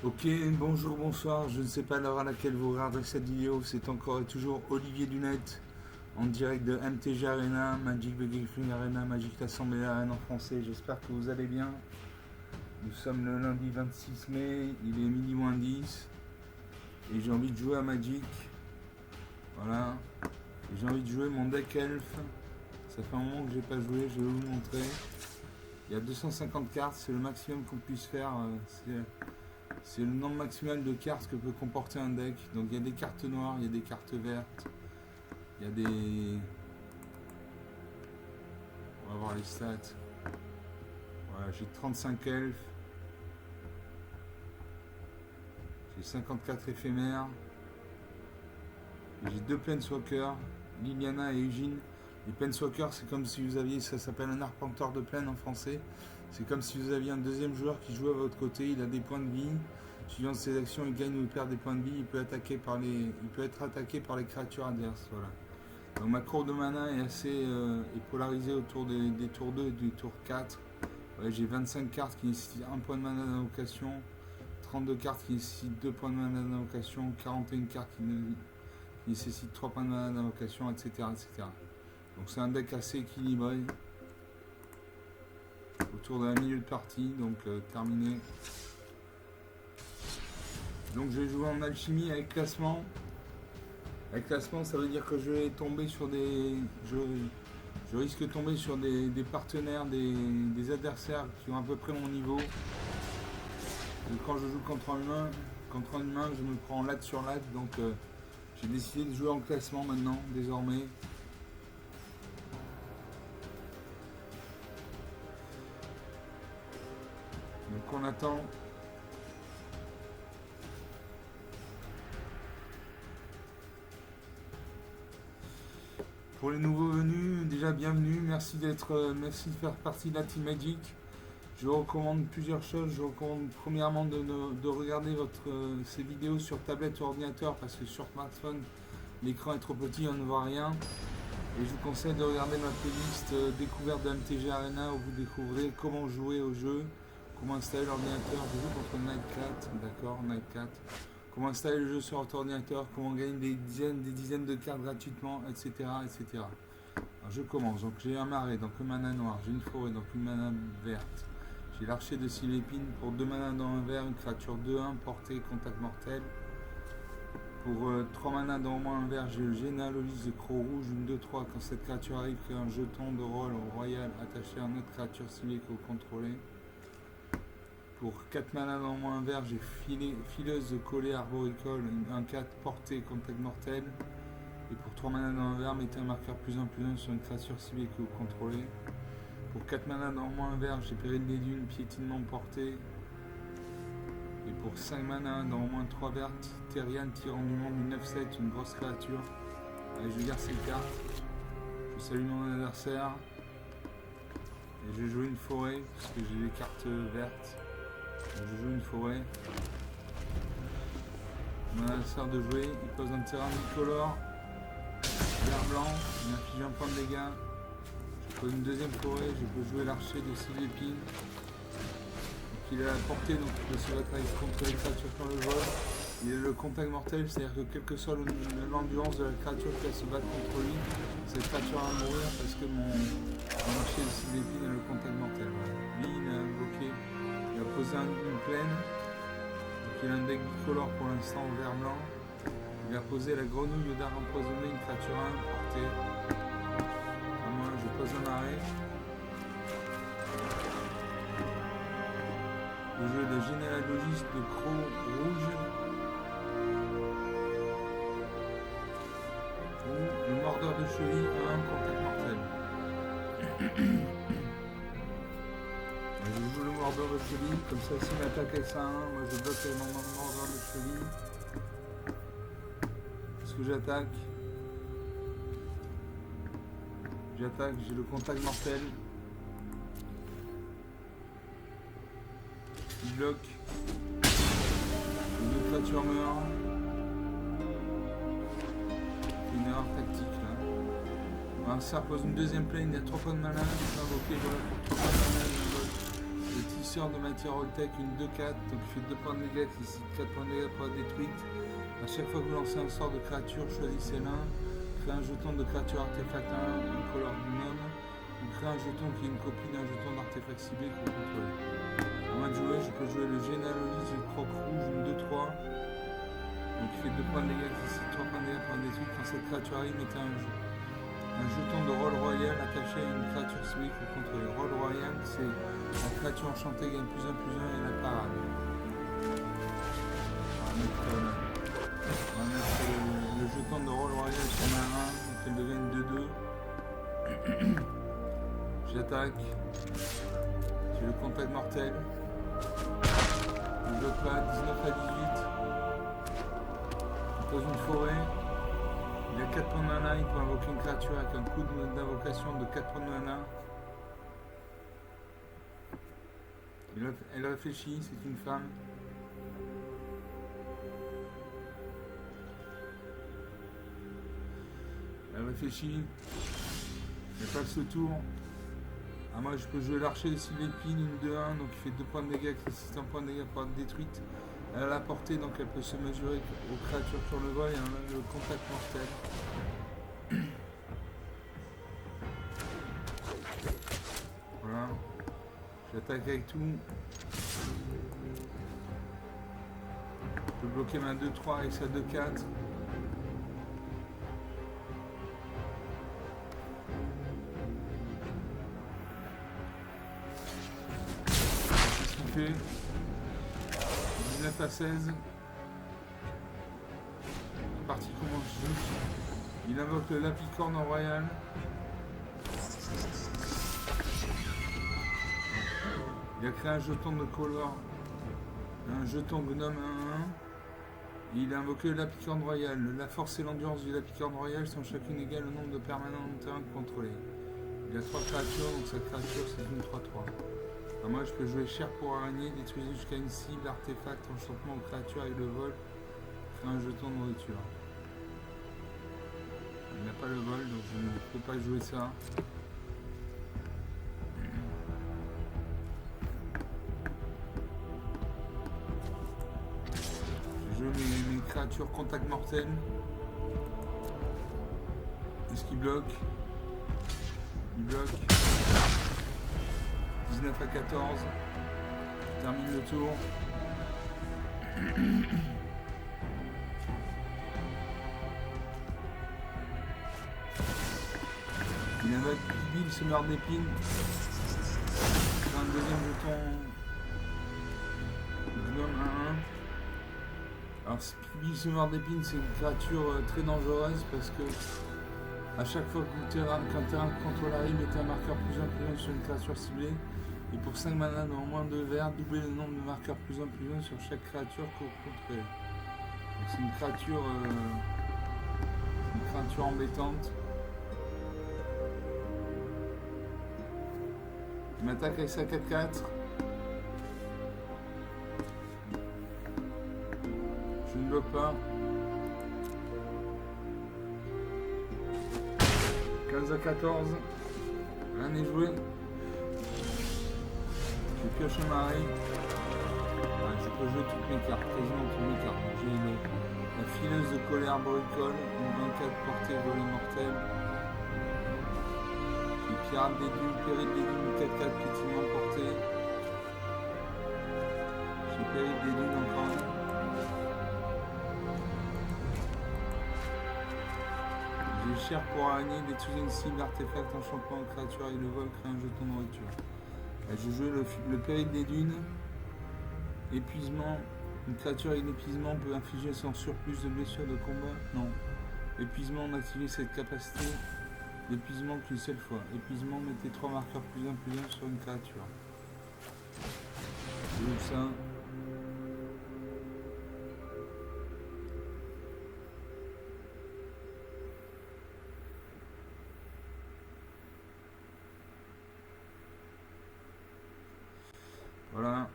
Ok, bonjour, bonsoir, je ne sais pas l'heure à laquelle vous regarderez cette vidéo, c'est encore et toujours Olivier Dunette en direct de MTG Arena, Magic the Gathering Arena, Magic l'Assemblée Arena en français, j'espère que vous allez bien. Nous sommes le lundi 26 mai, il est midi moins 10 et j'ai envie de jouer à Magic, voilà, et j'ai envie de jouer mon deck Elf, ça fait un moment que j'ai pas joué, je vais vous montrer. Il y a 250 cartes, c'est le maximum qu'on puisse faire, c'est le nombre maximal de cartes que peut comporter un deck. Donc il y a des cartes noires, il y a des cartes vertes, il y a des... On va voir les stats. Voilà, j'ai 35 elfes, j'ai 54 éphémères, j'ai 2 planeswalkers, Liliana et Eugene. Les planeswalkers, c'est comme si vous aviez, ça s'appelle un arpenteur de plaine en français. C'est comme si vous aviez un deuxième joueur qui joue à votre côté, il a des points de vie. Suivant ses actions, il gagne ou il perd des points de vie. Il peut être attaqué par les créatures adverses. Voilà. Donc ma courbe de mana est assez est polarisée autour des tours 2 et du tour 4. Ouais, j'ai 25 cartes qui nécessitent 1 point de mana d'invocation, 32 cartes qui nécessitent 2 points de mana d'invocation, 41 cartes qui nécessitent 3 points de mana d'invocation, etc., etc. Donc c'est un deck assez équilibré autour de la milieu de partie, donc terminé. Donc je vais jouer en alchimie avec classement. Avec classement, ça veut dire que je vais tomber sur des... Je risque de tomber sur des partenaires, des adversaires qui ont à peu près mon niveau. Et quand je joue contre un humain, je me prends latte sur latte, donc j'ai décidé de jouer en classement maintenant, désormais. Donc on attend. Pour les nouveaux venus, déjà bienvenue, merci de faire partie de la Team Magic. Je vous recommande plusieurs choses. Je vous recommande premièrement de regarder ces vidéos sur tablette ou ordinateur parce que sur smartphone, l'écran est trop petit, on ne voit rien. Et je vous conseille de regarder ma playlist découverte de MTG Arena où vous découvrez comment jouer au jeu, comment installer l'ordinateur. Je joue contre Nightcat, d'accord, Nightcat. Comment installer le jeu sur votre ordinateur, comment gagner des dizaines de cartes gratuitement, etc. etc. Alors je commence, donc j'ai un marais, donc une mana noire, j'ai une forêt, donc une mana verte. J'ai l'archer de Silépine pour 2 manas dans un vert, une créature 2-1, portée, contact mortel. Pour 3 manas dans au moins un vert, j'ai le généalogiste de Croc Rouge, une 2-3. Quand cette créature arrive, crée un jeton de rôle royal attaché à une autre créature ciblée que vous contrôlez. Pour 4 manas dans moins un vert, j'ai fileuse de collet arboricole, un 4 portée, contact mortel. Et pour 3 manas dans un vert, mettez un marqueur +1/+1 sur une créature ciblée que vous contrôlez. Pour 4 manas dans moins un vert, j'ai péril des dunes, piétinement porté. Et pour 5 manas dans au moins 3 vertes, Terrian, tyran du monde, une 9-7, une grosse créature. Allez, je garde ces cartes. Je salue mon adversaire. Et je joue une forêt, parce que j'ai les cartes vertes. Je joue une forêt. Mon adversaire de jouer, il pose un terrain bicolore, vert blanc, il inflige un point de dégâts. Je pose une deuxième forêt, je peux jouer l'archer de 6 épines. Donc il est à la portée, donc il peut se battre contre les créatures sur le vol. Il a le contact mortel, c'est-à-dire que quelle que soit l'endurance de la créature qui va se battre contre lui, cette créature va mourir parce que mon archer de 6 épines a le contact mortel. Voilà. Lui, il a invoqué. Il a posé une plaine, donc il a un deck bicolore pour l'instant vert blanc. Il a posé la grenouille d'art empoisonné, une créature 1 portée. À moi, je pose un arrêt. Le jeu de généalogiste de Croc Rouge. Ou le mordeur de cheville 1 contact mortel. Je joue le mordeur de cheville, comme ça si on attaque avec ça 1, moi je bloque avec mon mordeur de cheville. Est-ce que j'attaque? J'attaque, j'ai le contact mortel. Il bloque. Les 2 créatures meurent. C'est une erreur tactique là. Voilà, ça pose une deuxième plane, il y a 3 points de mana, il peut invoquer voilà, pour 3 points de mana. Poussière de matière all-tech, une 2-4, donc il fait 2 points de dégâts, ici 4 points de dégâts pour la détruite. A chaque fois que vous lancez un sort de créature, choisissez l'un, créez un jeton de créature artefact 1, une couleur gnome, ou créez un jeton qui est une copie d'un jeton d'artefact ciblé que vous contrôlez. À moi de jouer, je peux jouer le généalogie du croc rouge, une 2-3, donc il fait 2 points de dégâts, ici 3 points de dégâts pour la détruite. Quand cette créature arrive, mettez un jeton de rôle royal attaché à une créature ciblée que vous contrôlez. Rôle royal, c'est la créature enchantée gagne +1/+1 et la parade. On va mettre le jeton de rôle royal sur ma main, donc elle devient une 2-2. J'attaque. J'ai le contact mortel. Je bloque pas, 19 à 18. On pose une forêt. Il a 4 points de mana, il peut invoquer une créature avec un coup d'invocation de 4 points de mana. Elle réfléchit, c'est une femme. Elle réfléchit. Elle passe le tour. Ah, moi je peux jouer l'archer de l'épine, une 2-1, donc il fait 2 points de dégâts, qui résiste 1 point de dégâts pour être détruite. Elle a la portée, donc elle peut se mesurer aux créatures sur le vol et on a le contact mortel. Voilà. J'attaque avec tout. Je peux bloquer ma 2-3 avec sa 2-4. Qu'est-ce qu'il fait? 19 à 16. La partie commence juste. Il invoque le Lapicorne royal. Il a créé un jeton de couleur, un jeton gnome 1-1. Et il a invoqué le Lapicorne royal. La force et l'endurance du Lapicorne royal sont chacune égales au nombre de permanents de terrain contrôlés. Il a 3 créatures, donc sa créature c'est une 3-3. Alors moi je peux jouer chair pour araignée, détruire jusqu'à une cible, artefact, enchantement ou créature avec le vol, faire un jeton de nourriture. Il n'a pas le vol, donc je ne peux pas jouer ça. Je joue mes créatures contact mortel. Est-ce qu'il bloque? Il bloque. 19 à 14. Je termine le tour. Il invoque Bill, semeur d'épines. Un deuxième jeton gnome 1-1. Alors Bill, semeur d'épines, c'est une créature très dangereuse parce que à chaque fois qu'un terrain de contrôle arrive, mettez un marqueur +1/+1 sur une créature ciblée. Et pour 5 mana dans moins de verre, doublez le nombre de marqueurs +1/+1 sur chaque créature que vous contrôlez. C'est une créature embêtante. Il m'attaque avec sa 4-4. Je ne bloque pas. 15 à 14. Rien n'est joué. Je pioche un marée. Je peux jouer toutes mes cartes, quasiment toutes mes cartes. J'ai la fileuse de colère bricole, une 24 portée volée mortelle. J'ai pirate des dunes, péril des dunes, 4-4 piétinement portée. J'ai péril des dunes encore un. J'ai chair pour araignée, détruire une cible, artefact, enchantement, créature et le vol, créer un jeton de nourriture. Je joue le péril des dunes. Épuisement. Une créature avec l'épuisement peut infliger sans surplus de blessures de combat. Non. Épuisement, on active cette capacité. L'épuisement qu'une seule fois. Épuisement, mettez 3 marqueurs +1/+1 sur une créature. Je joue ça. Voilà.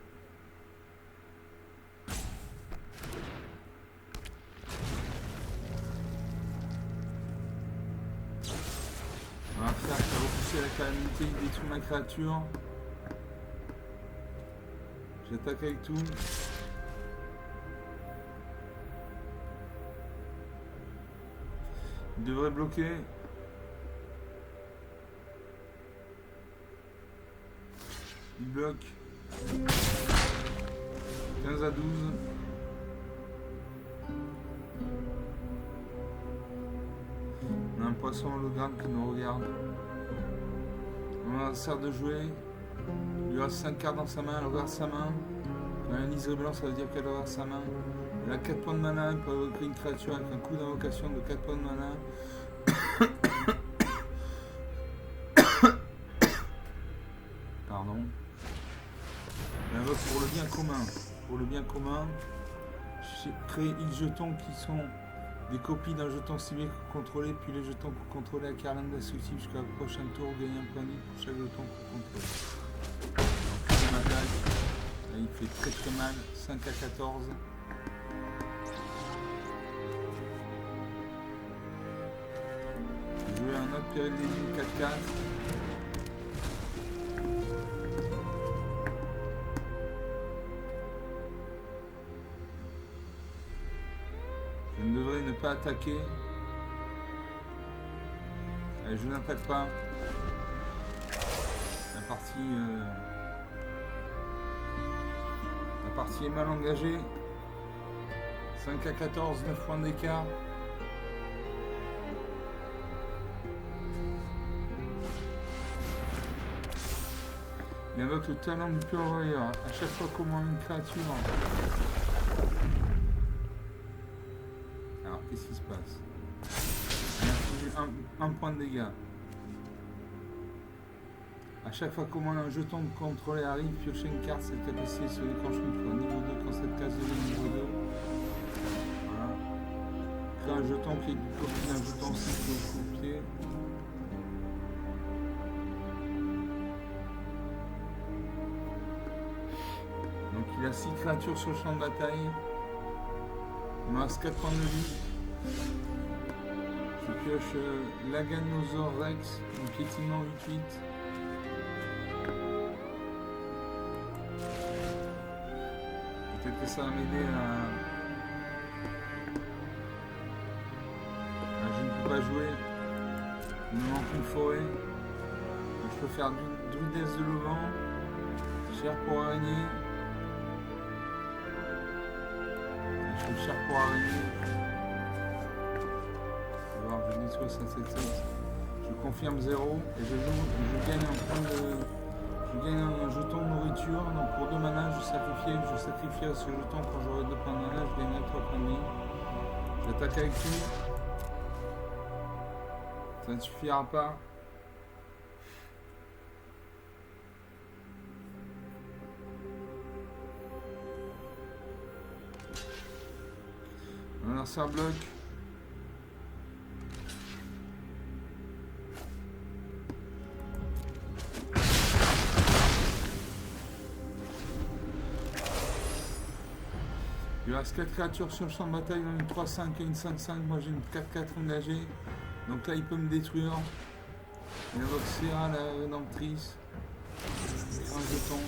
On va faire repousser la calamité, il détruit ma créature. J'attaque avec tout. Il devrait bloquer. Il bloque. 15 à 12. On a un poisson hologramme qui nous regarde. On a un sert de jouer. Il lui reste 5 cartes dans sa main, elle regarde sa main. Quand elle a un liseré blanc, ça veut dire qu'elle regarde sa main. Elle a 4 points de mana, elle peut invoquer une créature avec un coup d'invocation de 4 points de mana. Pardon. Elle invoque pour le bien commun. Pour le bien commun, créer X jetons qui sont des copies d'un jeton ciblé contrôlé, puis les jetons contrôlés acquièrent l'un destructif jusqu'à la prochaine tour, gagnez un point de vie pour chaque jeton contrôlé. Donc, là, il fait très très mal, 5 à 14. Jouer un autre période des lignes 4-4. Je ne devrais ne pas attaquer. Allez, je n'attaque pas. La partie est mal engagée. 5 à 14, 9 points d'écart. Il invoque le talent du pur warrior. À chaque fois qu'on mange une créature. Alors, qu'est-ce qui se passe? Il a infligé un point de dégâts. À chaque fois qu'au moins un jeton de contrôle arrive, piochez une carte, cette capacité se déclenche une fois. Niveau 2, quand cette case devient niveau 2. Voilà. Créez un jeton qui est du copie d'un jeton cycle au pied. Donc il a 6 créatures sur le champ de bataille. Il me reste 4 points de vie. Je pioche Laganosaur Rex, un piétinement 8-8. Peut-être que ça va m'aider à... Je ne peux pas jouer. Il me manque une forêt. Donc je peux faire druidesse de Levant. Cher pour araignée. Je fais cher pour araignée. Alors je détruis ça. Je confirme 0 et je gagne un point de... Je gagne un jeton de nourriture, donc pour 2 mana, je sacrifierai ce jeton quand j'aurai 2 points de mana, je gagnerai 3 points de vie. J'attaque avec tout. Ça ne suffira pas. Un lanceur bloc. Il reste 4 créatures sur le champ de bataille, une 3-5 et une 5-5. Moi j'ai une 4-4 engagée. Donc là il peut me détruire. Il invoque Serra, la rédemptrice. Un jeton.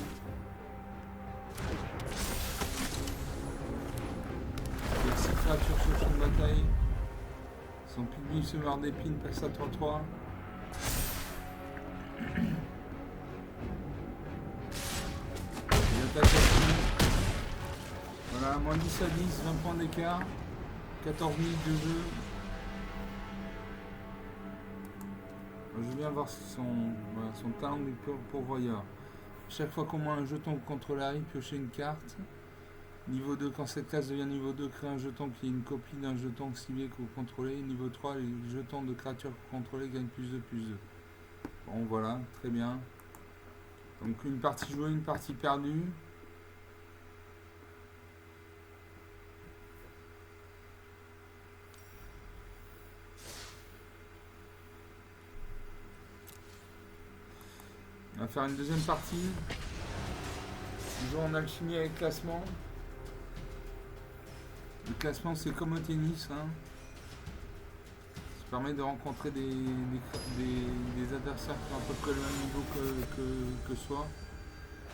Il y a 6 créatures sur le champ de bataille. Son public se meurt d'épines, passe à 3-3. Il attaque à voilà, moins 10 à 10, 20 points d'écart, 14 minutes de jeu. Je veux bien voir son talent du pourvoyeur. Chaque fois qu'au moins un jeton contrôle arrive, piochez une carte. Niveau 2, quand cette case devient niveau 2, créez un jeton qui est une copie d'un jeton ciblé que vous contrôlez. Niveau 3, les jetons de créatures que vous contrôlez gagnent plus de. Bon voilà, très bien. Donc une partie jouée, une partie perdue. On va faire une deuxième partie. Toujours en alchimie avec classement. Le classement c'est comme au tennis. Ça permet de rencontrer des adversaires qui ont à peu près le même niveau que soi.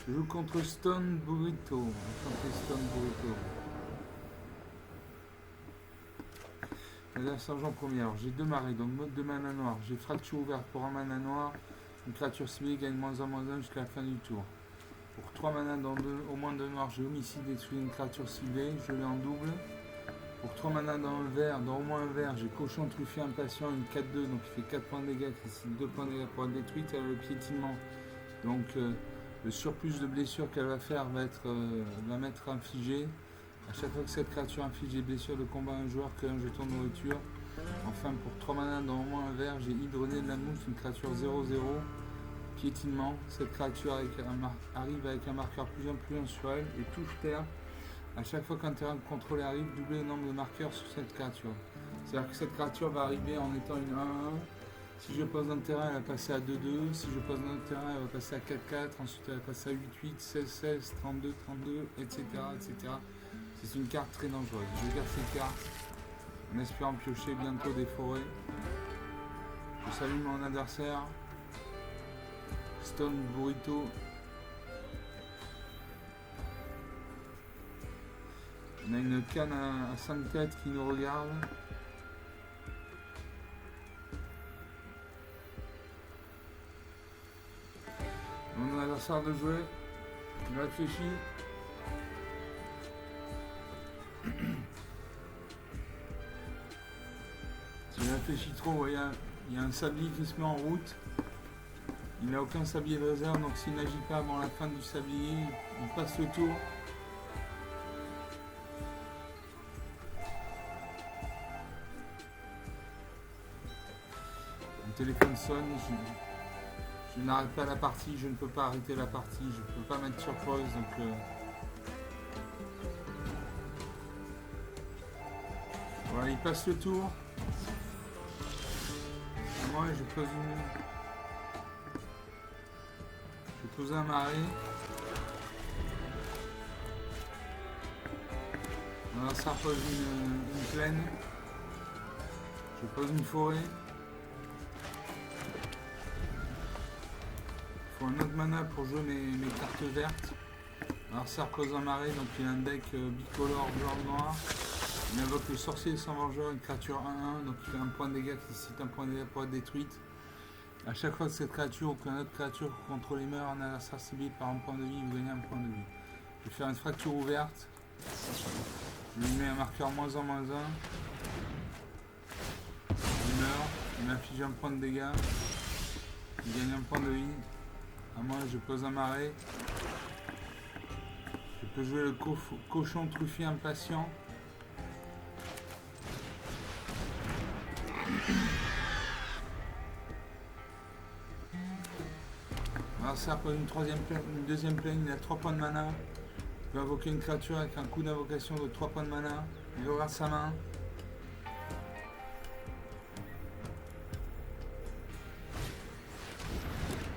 Je joue contre Stone Burrito. L'adversaire Jean premier. Alors j'ai 2 marées, donc mode de mana noire. J'ai fracture ouverte pour un mana noir. Une créature ciblée gagne -1/-1 jusqu'à la fin du tour. Pour 3 mana dans au moins 2 noirs, j'ai homicide détruit une créature ciblée. Je l'ai en double. Pour 3 mana dans le vert, dans au moins un vert, j'ai cochon truffé impatient, une 4-2, donc il fait 4 points de dégâts, qui 2 points de dégâts pour être détruite. Elle a le piétinement. Donc le surplus de blessure qu'elle va faire va m'être infligé. À chaque fois que cette créature inflige des blessures de combat à un joueur, crée un jeton de nourriture. Enfin, pour 3 mana dans au moins un vert, j'ai hydroné de la mousse, une créature 0-0. Piétinement. Cette créature arrive avec un marqueur +1/+1 sur elle et touche terre. À chaque fois qu'un terrain contrôlé arrive, doubler le nombre de marqueurs sur cette créature. C'est-à-dire que cette créature va arriver en étant une 1-1. Si je pose un terrain, elle va passer à 2-2. Si je pose un autre terrain, elle va passer à 4-4. Ensuite, elle va passer à 8-8, 16-16, 32-32, etc., etc. C'est une carte très dangereuse. Je garde ces cartes en espérant piocher bientôt des forêts. Je salue mon adversaire. Stone Burrito. On a une canne à 5 têtes qui nous regarde. Mon adversaire de jouer. Il réfléchit. S'il réfléchit trop, vous voyez, il y a un sablier qui se met en route. Il n'a aucun sablier de réserve, donc s'il n'agit pas avant la fin du sablier, il passe le tour. Le téléphone sonne, je n'arrête pas la partie, je ne peux pas arrêter la partie, je ne peux pas mettre sur pause, donc voilà, il passe le tour. Moi, je pose un marais. Voilà, ça pose une plaine. Je pose une forêt. Il faut un autre mana pour jouer mes cartes vertes. Alors ça repose un marais, donc il a un deck bicolore blanc-noir. Il invoque le sorcier sans vengeur, une créature 1-1, donc il fait un point de dégâts qui cite un point de dégâts pour être détruite. A chaque fois que cette créature ou qu'une autre créature contrôlée meurt, un adversaire ciblé par un point de vie, vous gagnez un point de vie. Je vais faire une fracture ouverte. Je lui mets un marqueur -1/-1. Il meurt, il m'inflige un point de dégâts. Il gagne un point de vie. À moi, je pose un marais. Je peux jouer le cochon truffier impatient. Alors ça pose une deuxième plaine, il a 3 points de mana. Il peut invoquer une créature avec un coup d'invocation de 3 points de mana. Il regarde sa main.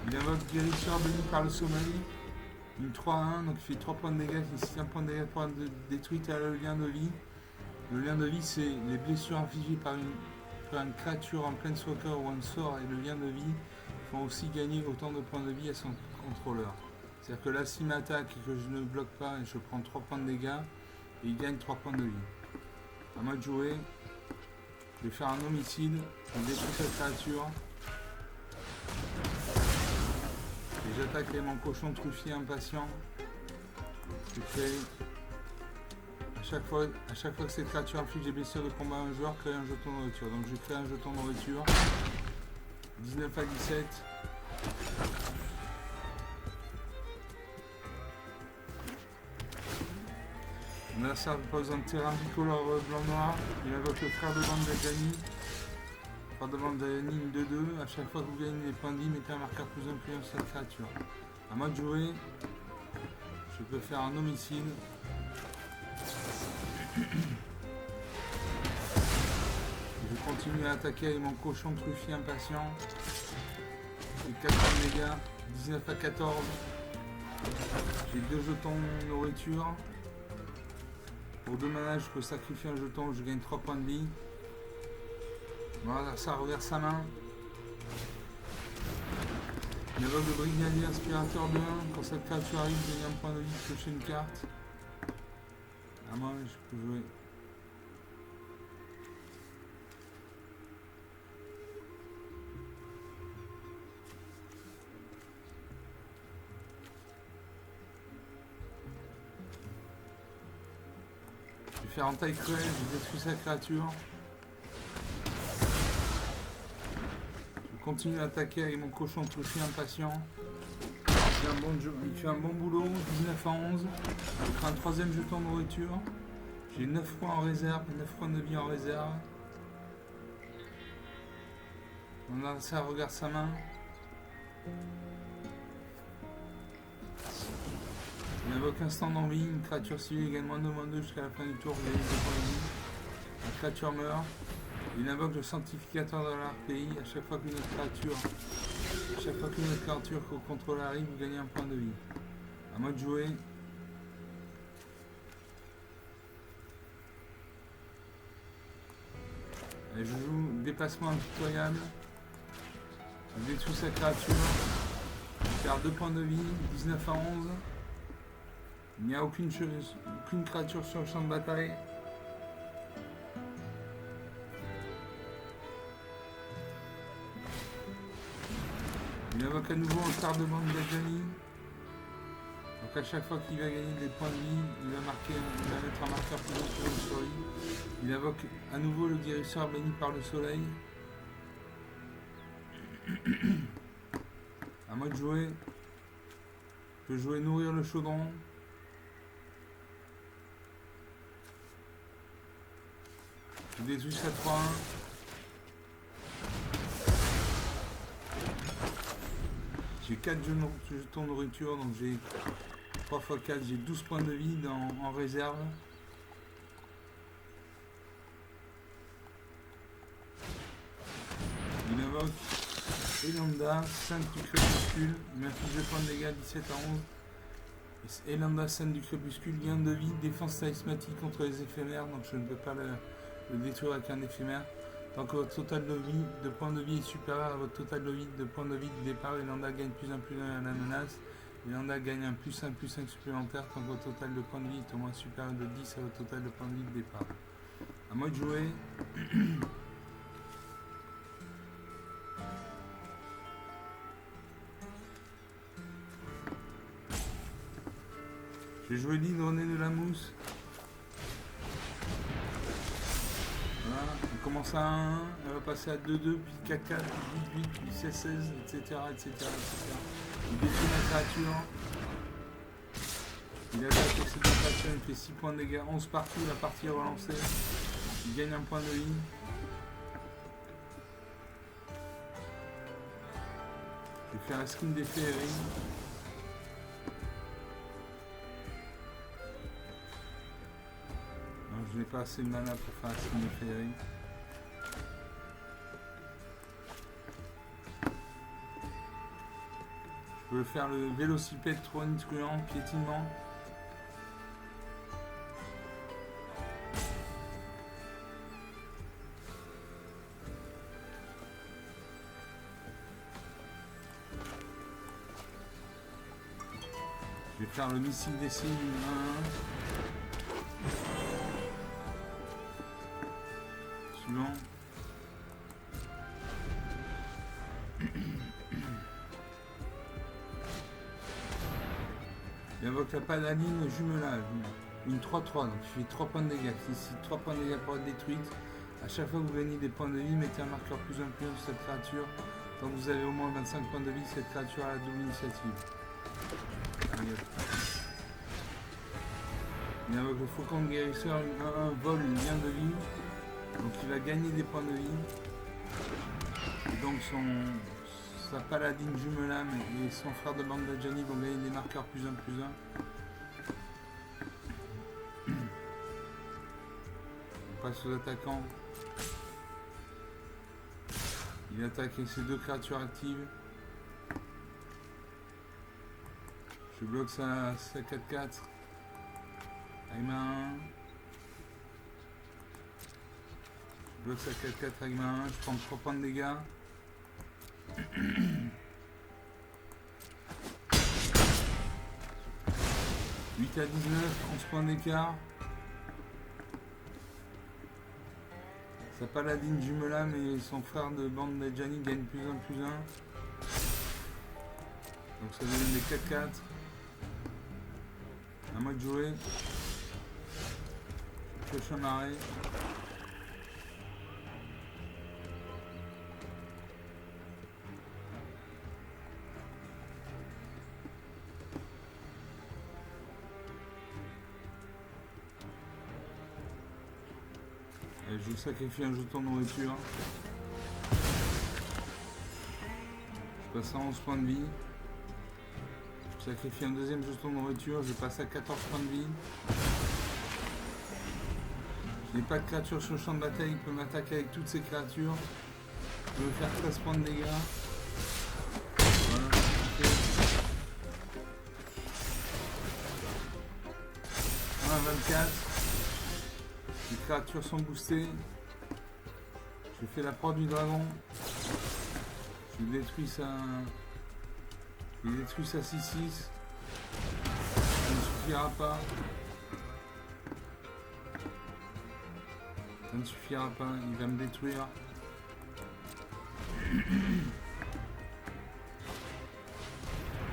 Il invoque guérisseur béni par le sommeil. Une 3-1, donc il fait 3 points de dégâts, il fait 1 point de dégâts pour être détruite à le lien de vie. Le lien de vie, c'est les blessures infligées par une créature en pleine soccer ou un sort, et le lien de vie font aussi gagner autant de points de vie à son contrôleur. C'est-à-dire que là, s'il m'attaque et que je ne bloque pas, je prends 3 points de dégâts et il gagne 3 points de vie. À moi de jouer, je vais faire un homicide, je détruis cette créature. Et j'attaque avec mon cochon truffier impatient. Je fais à chaque fois que cette créature inflige des blessures de combat à un joueur, crée un jeton de nourriture. Donc je crée un jeton de nourriture. 19 à 17. Mon adversaire pose un terrain bicolore blanc-noir. Il invoque le frère de Bandagani. Frère de Bandagani, une 2-2. À chaque fois que vous gagnez des points de vie, mettez un marqueur +1/+1 sur cette créature. À moi de jouer. Je peux faire un homicide. Je continue à attaquer avec mon cochon truffier impatient. J'ai 4 points de dégâts. 19 à 14. J'ai 2 jetons de nourriture. Pour 2 mana, je peux sacrifier un jeton, je gagne 3 points de vie. Voilà, ça reverse sa main. Il invoque le brigadier aspirateur de 1. Quand cette créature arrive, gagne un point de vie, piocher une carte. Ah moi je peux jouer. Je vais faire en taille cruelle, je détruis sa créature. Je continue à attaquer avec mon cochon touché impatient. Il fait un bon boulot, 19 à 11. Je prends un troisième jeton de nourriture. J'ai 9 points en réserve, 9 points de vie en réserve. Mon adversaire regarde sa main. Il invoque instant d'envie, une créature civile également -2/-2 jusqu'à la fin du tour, vous avez 2 points de vie. La créature meurt. Il invoque le sanctificateur de l'ARPI. À chaque fois qu'une autre créature qu'au contrôle arrive, vous gagnez un point de vie. À moi de jouer. Et je joue déplacement impitoyable. Je détruis sa créature. Je perds 2 points de vie, 19 à 11. Il n'y a aucune créature sur le champ de bataille. Il invoque à nouveau un quart de bande d'Ajani. Donc à chaque fois qu'il va gagner des points de vie, il va mettre un marqueur plus haut sur lui. Il invoque à nouveau le guérisseur béni par le soleil. À moi de jouer. Je peux jouer nourrir le chaudron. Je détruis sa 3-1. J'ai 4 jetons de nourriture, donc j'ai 3 x 4, j'ai 12 points de vie en réserve. Il invoque Elanda, 5 du crépuscule, il m'inflige 2 points de dégâts, 17 à 11. Elanda, 5 du crépuscule, gain de vie, défense charismatique contre les éphémères, donc je ne peux pas le détruire avec un éphémère. Tant que votre total de points de vie est supérieur à votre total de points de vie de départ, Elanda gagne +1/+1 à la menace. Elanda gagne un +1/+5 supplémentaire tant que votre total de points de vie est au moins supérieur de 10 à votre total de points de vie de départ. À moi de jouer. Je vais jouer l'hydronée de la mousse. Voilà, on commence à 1-1, elle va passer à 2-2, puis 4-4, puis 8-8, puis 16-16, etc., etc. Il détruit la créature. Il attaque avec ses 2 créatures, il fait 6 points de dégâts, 11 partout, la partie est relancée. Il gagne un point de vie. Je vais faire la skin des féeries. Non, je n'ai pas assez de mana pour faire la skin des féeries. Je peux faire le vélocipède truand, piétinement. Je vais faire le missile des signes 1-1. Suivant. Il invoque la paladine jumelage. Une 3-3, donc il fait 3 points de dégâts. Si 3 points de dégâts pour être détruite, à chaque fois que vous gagnez des points de vie, mettez un marqueur +1/+1 sur cette créature. Tant que vous avez au moins 25 points de vie, cette créature a la double initiative. Allez. Il invoque le faucon de guérisseur, une 1-1, vol, une lien de vie. Donc il va gagner des points de vie. Et donc sa paladine jumelame et son frère de bande d'Ajani vont gagner des marqueurs +1/+1. On passe aux attaquants. Il attaque avec ses 2 créatures actives. Je bloque sa 4-4. Avec ma 1. Je bloque sa 4-4 avec ma 1. Je prends 3 points de dégâts. 8 à 19, 11 points d'écart. Sa paladine jumela, mais son frère de bande Dajani gagne plus 1, plus 1. Donc ça donne des 4-4. À moi de jouer. Je pioche un arrêt. Et je sacrifie un jeton de nourriture. Je passe à 11 points de vie. Je sacrifie un deuxième jeton de nourriture. Je passe à 14 points de vie. Je n'ai pas de créature sur le champ de bataille. Il peut m'attaquer avec toutes ces créatures. Je peux faire 13 points de dégâts. Voilà. Okay. 1 à 24. Les créatures sont boostées. Je fais la proie du dragon. Je détruis sa 6-6. Ça ne suffira pas. Ça ne suffira pas. Il va me détruire.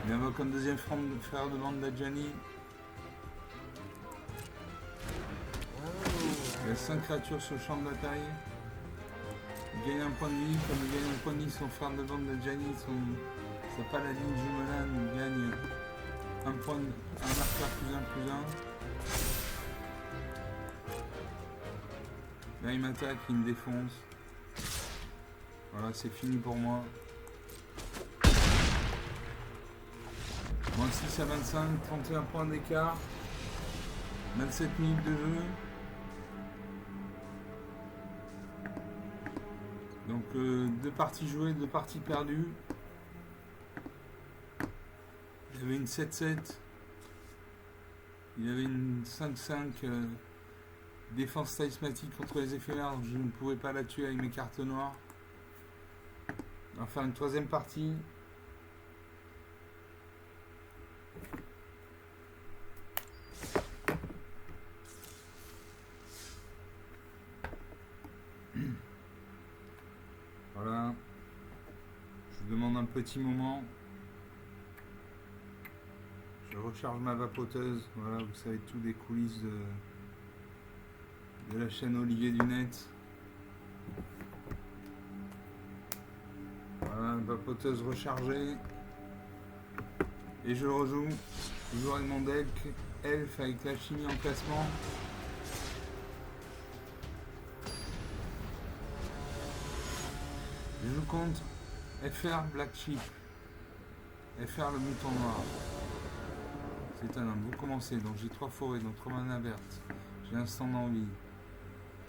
Il invoque un deuxième frère de bande Dajani. Il y a 5 créatures sur le champ de bataille. Il gagne un point de vie. Comme il gagne un point de vie, son frère de bande Dajani, sa paladine Jumelan gagne un point, un marqueur plus 1, plus 1. Là il m'attaque, il me défonce. Voilà, c'est fini pour moi. Moins 6 à 25, 31 points d'écart. 27 minutes de jeu. Donc 2 parties jouées, 2 parties perdues. Il y avait une 7-7. Il y avait une 5-5 défense talismatique contre les éphémères. Je ne pouvais pas la tuer avec mes cartes noires. On va faire une troisième partie. Voilà. Je vous demande un petit moment. Je recharge ma vapoteuse. Voilà, vous savez tout des coulisses de la chaîne Olivier du Net. Voilà, vapoteuse rechargée. Et je rejoue. Toujours avec mon deck Elf avec la chimie en placement. Je joue contre FR Black Sheep. FR le mouton noir. C'est un homme. Vous commencez. Donc j'ai 3 forêts, donc 3 manas vertes. J'ai un stand d'envie.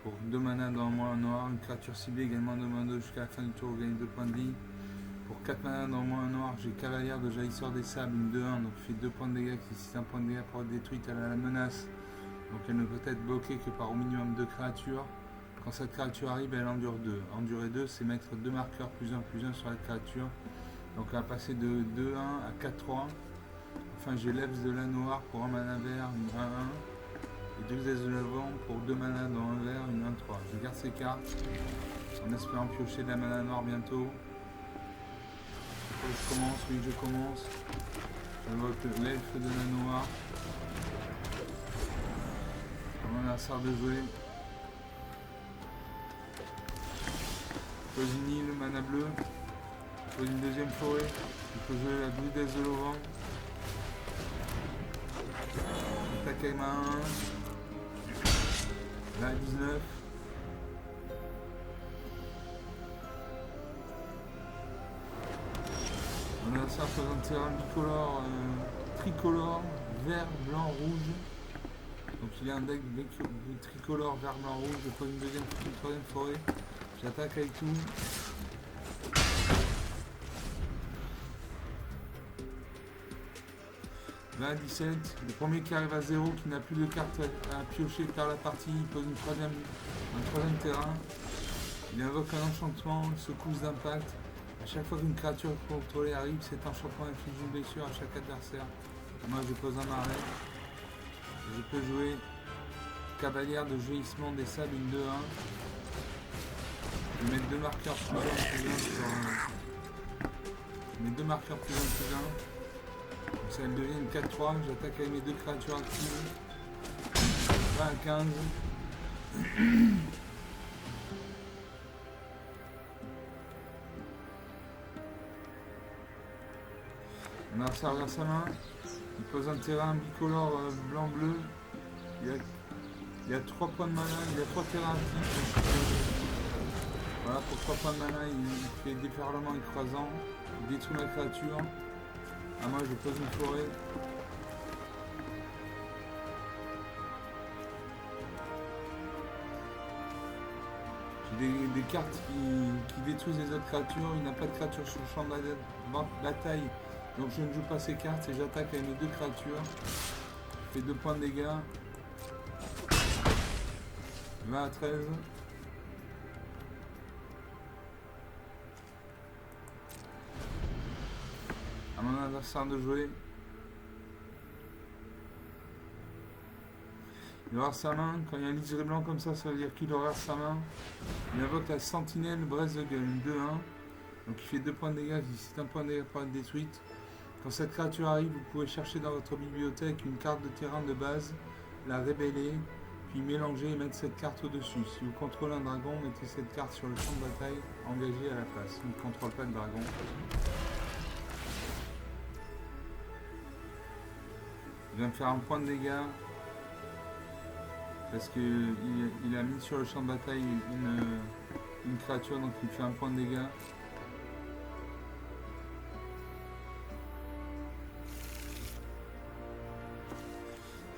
Pour 2 manas dans le moins noir, une créature ciblée également de moins 2 jusqu'à la fin du tour, vous gagnez 2 points de vie. Pour 4 manas dans le moins noir, j'ai cavalière de jaillisseur des sables, une 2-1, donc je fais 2 points de dégâts, qui si un point de dégâts pour être détruite, elle a la menace. Donc elle ne peut être bloquée que par au minimum 2 créatures. Quand cette créature arrive, elle endure 2. Endurer 2, c'est mettre 2 marqueurs plus 1 sur la créature. Donc elle va passer de 2-1 à 4-3. Enfin j'ai l'Eps de la noire pour 1 mana vert, une 1-1. Et 2 aises de l'avant pour 2 manas dans un vert, une 1-3. Je garde ces cartes en espérant piocher de la mana noire bientôt. Je commence, oui je commence. J'invoque l'elfe de la noire. On a la sort de jouer. Je pose une île, mana bleue. Je pose une deuxième forêt. Je peux jouer la druidesse de l'auvent. Attaque avec ma 1. Là, 19. On a ça sur un terrain bicolore, tricolore, vert, blanc, rouge. Donc il y a un deck tricolore, vert, blanc, rouge. Je prends une troisième forêt. J'attaque avec tout. Là, 17. Le premier qui arrive à 0, qui n'a plus de cartes à piocher, perd la partie. Il pose un troisième terrain. Il invoque un enchantement, une secousse d'impact. À chaque fois qu'une créature contrôlée arrive, cet enchantement inflige une blessure à chaque adversaire. Moi, je pose un arrêt. je peux jouer Cavalière de jaillissement des sables, une 2-1. Je vais mettre deux marqueurs plus 1 plus 1 sur mes deux marqueurs plus 1 plus 1. Donc ça devient une 4-3. J'attaque avec mes deux créatures actives. 20 à 15. On a ça vers sa main. Il pose un terrain bicolore blanc-bleu. Il y a 3 points de mana, il y a 3 terrains actifs. Voilà, pour 3 points de mana, il fait déferlement et croisant. Il détruit ma créature. Ah, moi je pose une forêt. J'ai des cartes qui détruisent les autres créatures. Il n'a pas de créature sur le champ de bataille. Donc je ne joue pas ces cartes et j'attaque avec mes deux créatures. Je fais 2 points de dégâts. 20 à 13. À mon adversaire de jouer. Il aura sa main. Quand il y a un liseré blanc comme ça veut dire qu'il aura sa main. Il invoque la sentinelle braise de gueule, 2-1. Donc il fait 2 points de dégâts. C'est un point de dégâts pour être détruite. Quand cette créature arrive, vous pouvez chercher dans votre bibliothèque une carte de terrain de base, la révéler, puis mélanger et mettre cette carte au-dessus. Si vous contrôlez un dragon, mettez cette carte sur le champ de bataille, engagée à la place. Il ne contrôle pas le dragon. Il vient me faire un point de dégâts, parce qu'il a mis sur le champ de bataille une créature, donc il fait un point de dégâts.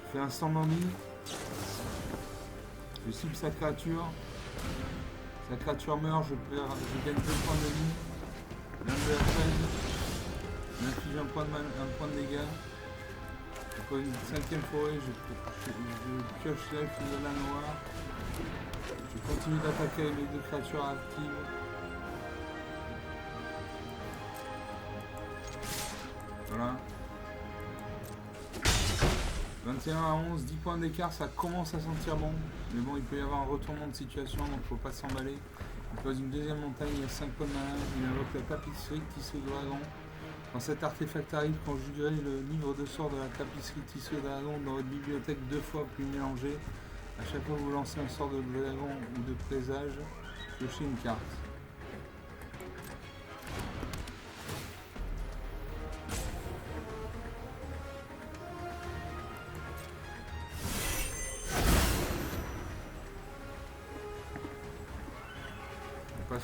Je fais un stand d'ennui. Je cible sa créature. Sa créature meurt, je gagne 2 points de vie. L'un de la 13. J'inflige un point de dégâts. Je pose une 5ème forêt, je pioche l'elfe de la noire. Je continue d'attaquer avec les deux créatures actives. Voilà. 21 à 11, 10 points d'écart, ça commence à sentir bon. Mais bon, il peut y avoir un retournement de situation, donc il ne faut pas s'emballer. Il pose une deuxième montagne, il y a 5 points de mana, il invoque la tapisserie tissu dragon. Quand cet artefact arrive, conjuguerez le livre de sort de la tapisserie tissu dragon dans votre bibliothèque 2 fois puis mélangé. À chaque fois que vous lancez un sort de dragon ou de présage, piochez une carte.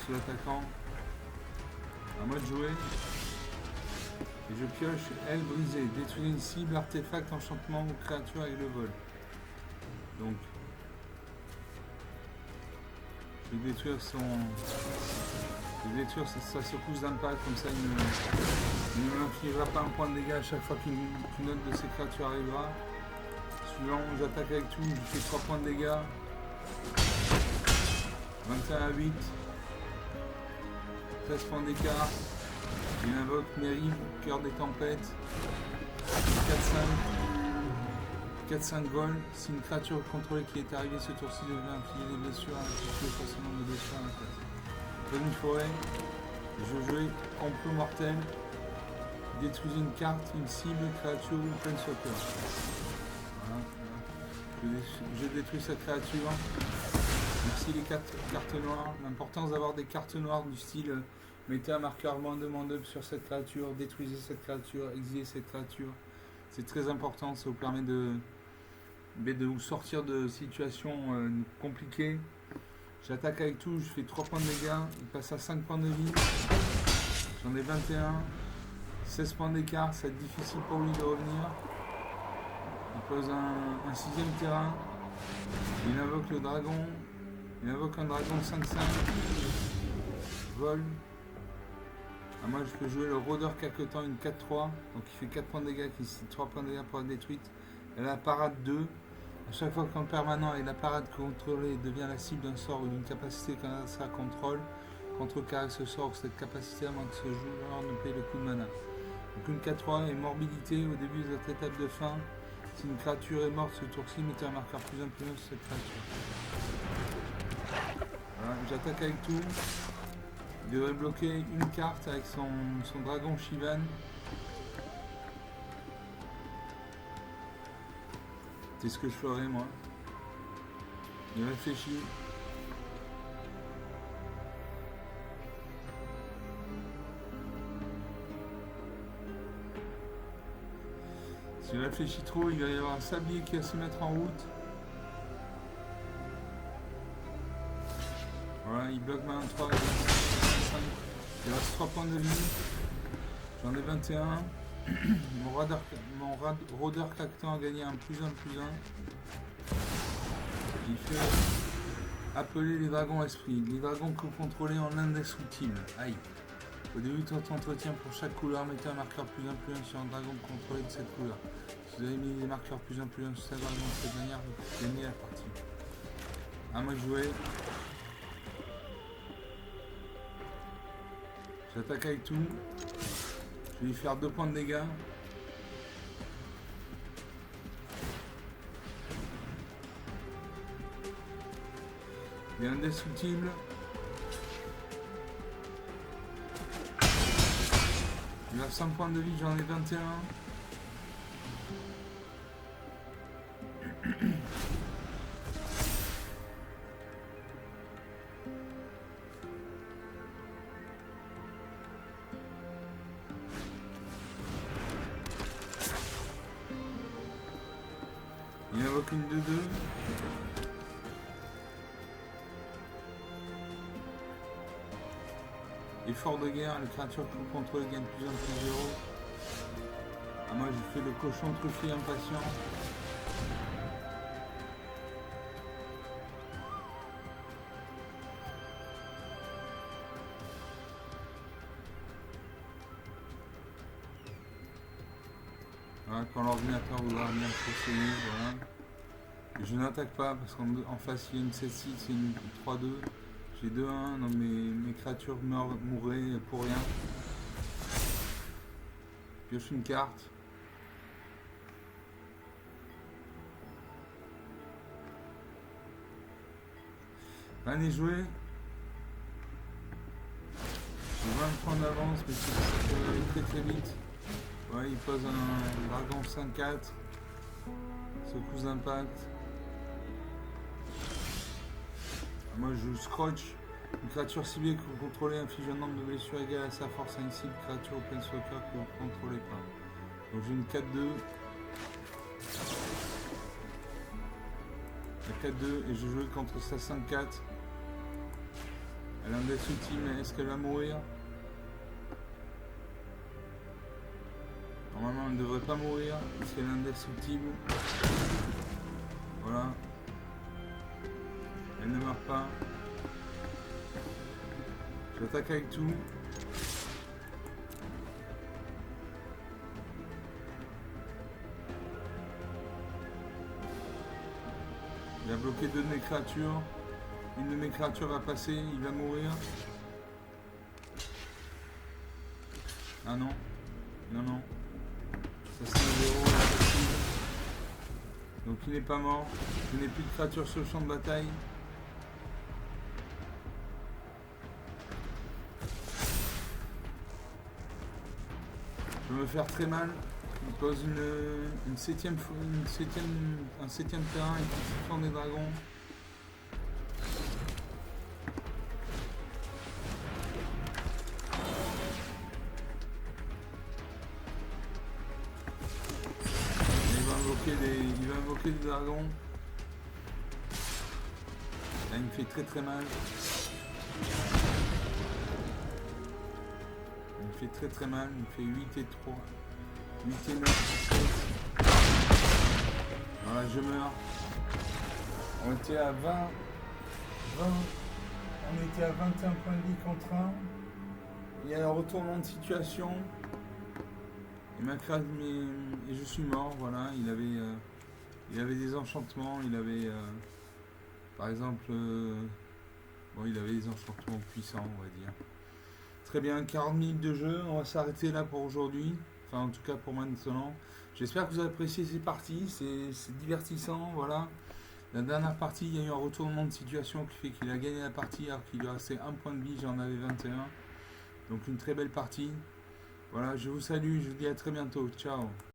Sur l'attaquant, à moi de jouer, et je pioche aile brisée, détruire une cible, artefact, enchantement ou créature avec le vol. Donc je vais détruire sa secousse d'impact, comme ça il ne m'infligera pas un point de dégâts à chaque fois qu'une autre de ces créatures arrivera. Suivant, j'attaque avec tout, je fais 3 points de dégâts. 21 à 8. 13 points d'écart. Il invoque Mary, cœur des tempêtes. 4-5 vol. Si une créature contrôlée qui est arrivée ce tour-ci devait infliger des blessures, infliger forcément des blessures à la place. Prenez une forêt. Je joue complot mortel. Détruisez une carte, une cible, créature ou pleine soccer. Voilà. Je détruis cette créature. Merci les 4 cartes noires. L'importance d'avoir des cartes noires du style mettez un marqueur -2/-2 sur cette créature, détruisez cette créature, exilez cette créature. C'est très important, ça vous permet de vous sortir de situations compliquées. J'attaque avec tout, je fais 3 points de dégâts, il passe à 5 points de vie. J'en ai 21, 16 points d'écart, ça va être difficile pour lui de revenir. Il pose un 6ème terrain, il invoque le dragon. Il invoque un dragon 5-5, vol. Ah, moi je peux jouer le rôdeur caquetant, une 4-3, donc il fait 4 points de dégâts, qui 3 points de dégâts pour être détruite. Elle a la parade 2. À chaque fois qu'un permanent et la parade contrôlée devient la cible d'un sort ou d'une capacité qu'un adversaire contrôle, contrecarre ce sort ou cette capacité à moins que ce joueur ne paye le coup de mana. Donc une 4-3 et morbidité au début de cette étape de fin. Si une créature est morte ce tour-ci, mettez un marqueur plus 1 plus 1 sur cette créature. Voilà, j'attaque avec tout. Il devrait bloquer une carte avec son dragon Shivan. C'est ce que je ferais moi. Il réfléchit. S'il réfléchit trop, il va y avoir un sablier qui va se mettre en route. Voilà, il bloque maintenant 3, 5. Il reste 3 points de vie. J'en ai 21. Mon rôdeur cactant a gagné un plus 1 plus 1. Il fait appeler les dragons esprits. Les dragons que vous contrôlez en indestructible. Aïe. Au début de votre entretien, pour chaque couleur, mettez un marqueur plus 1 plus 1 sur un dragon contrôlé de cette couleur. Si vous avez mis des marqueurs plus 1 plus 1 sur cette dragon de cette manière, vous gagnez la partie. À moi de jouer. J'attaque avec tout. Je vais lui faire 2 points de dégâts. Il est indestructible. Il a 5 points de vie, j'en ai 21. Il invoque une 2-2. Effort de guerre, les créatures que vous contrôlez gagnent plus 1 plus 0. Ah, moi j'ai fait le cochon truffé impatient. Voilà, quand l'ordinateur voudra bien procéder, voilà. Je n'attaque pas parce qu'en face il y a une 7-6 et une 3-2. J'ai 2-1, donc mes créatures mourraient pour rien. Pioche une carte. Rien n'est joué. J'ai 20 points d'avance, mais ça peut aller très très vite. Ouais, il pose un dragon 5-4. Secousse d'impact. Moi je joue Scrotch. Une créature ciblée que vous contrôlez inflige un nombre de blessures égal à sa force à une cible créature ou planeswalker que vous ne contrôlez pas. Donc j'ai une 4-2. La 4-2 et je joue contre sa 5-4. Elle a un death ultime, mais est-ce qu'elle va mourir? Normalement elle ne devrait pas mourir, parce qu'elle est indestructible. Voilà. Elle ne meurt pas. J'attaque avec tout. Il a bloqué 2 de mes créatures. Une de mes créatures va passer, il va mourir. Ah non. Non, non. Ça c'est un 0, donc il n'est pas mort. Je n'ai plus de créatures sur le champ de bataille. Je vais me faire très mal. Il pose un septième terrain et il prend des dragons. Il va invoquer des dragons. Là, il me fait très très mal. Il me fait très très mal. Il me fait 8 et 3. 8 et 9. Voilà, je meurs. On était à 20. On était à 21 points de vie contre 1. Il y a un retournement de situation. Et je suis mort, voilà. Il avait des enchantements, il avait par exemple bon, il avait des enchantements puissants, on va dire. Très bien, 40 minutes de jeu, on va s'arrêter là pour aujourd'hui. enfin en tout cas pour moi maintenant. J'espère que vous avez apprécié ces parties, c'est divertissant, voilà. La dernière partie, il y a eu un retournement de situation qui fait qu'il a gagné la partie alors qu'il lui restait un point de vie, j'en avais 21. Donc une très belle partie. Voilà, je vous salue, je vous dis à très bientôt. Ciao.